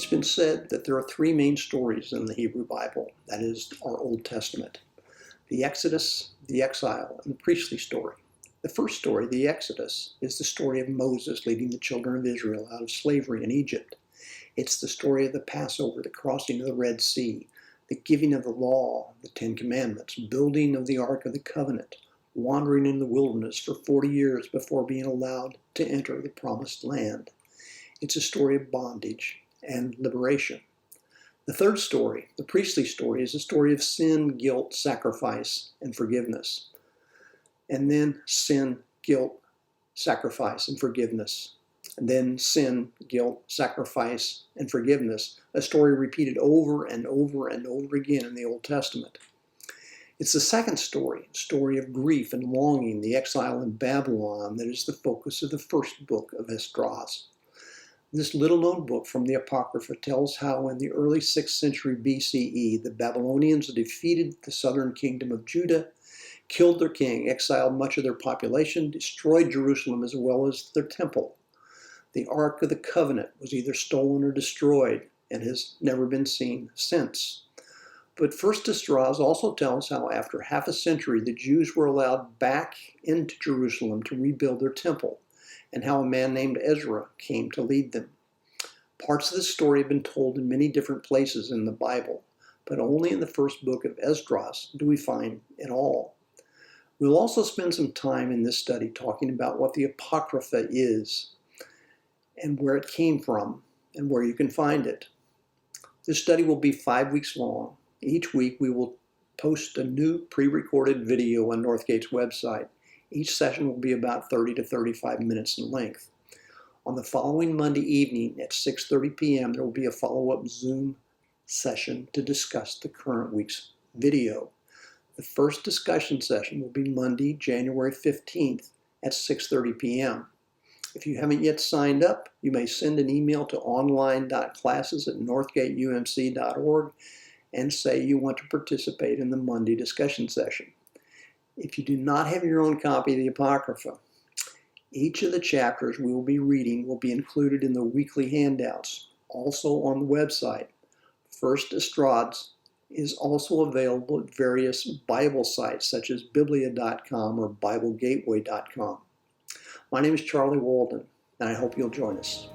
It's been said that there are three main stories in the Hebrew Bible, that is, our Old Testament: the Exodus, the exile, and the priestly story. The first story, the Exodus, is the story of Moses leading the children of Israel out of slavery in Egypt. It's the story of the Passover, the crossing of the Red Sea, the giving of the law, the Ten Commandments, building of the Ark of the Covenant, wandering in the wilderness for 40 years before being allowed to enter the Promised Land. It's a story of bondage and liberation. The third story, the priestly story, is a story of sin, guilt, sacrifice, and forgiveness. And then sin, guilt, sacrifice, and forgiveness. And then sin, guilt, sacrifice, and forgiveness, a story repeated over and over and over again in the Old Testament. It's the second story, a story of grief and longing, the exile in Babylon, that is the focus of the First Book of Esdras. This little-known book from the Apocrypha tells how in the early 6th century BCE, the Babylonians defeated the southern kingdom of Judah, killed their king, exiled much of their population, destroyed Jerusalem as well as their temple. The Ark of the Covenant was either stolen or destroyed and has never been seen since. But First Esdras also tells how after half a century, the Jews were allowed back into Jerusalem to rebuild their temple, and how a man named Ezra came to lead them. Parts of this story have been told in many different places in the Bible, but only in the First Book of Esdras do we find it all. We'll also spend some time in this study talking about what the Apocrypha is, and where it came from, and where you can find it. This study will be 5 weeks long. Each week we will post a new pre-recorded video on Northgate's website. Each session will be about 30 to 35 minutes in length. On the following Monday evening at 6:30 p.m., there will be a follow-up Zoom session to discuss the current week's video. The first discussion session will be Monday, January 15th at 6:30 p.m. If you haven't yet signed up, you may send an email to online.classes@northgateumc.org and say you want to participate in the Monday discussion session. If you do not have your own copy of the Apocrypha, each of the chapters we will be reading will be included in the weekly handouts, also on the website. First Esdras is also available at various Bible sites such as biblia.com or biblegateway.com. My name is Charlie Walden, and I hope you'll join us.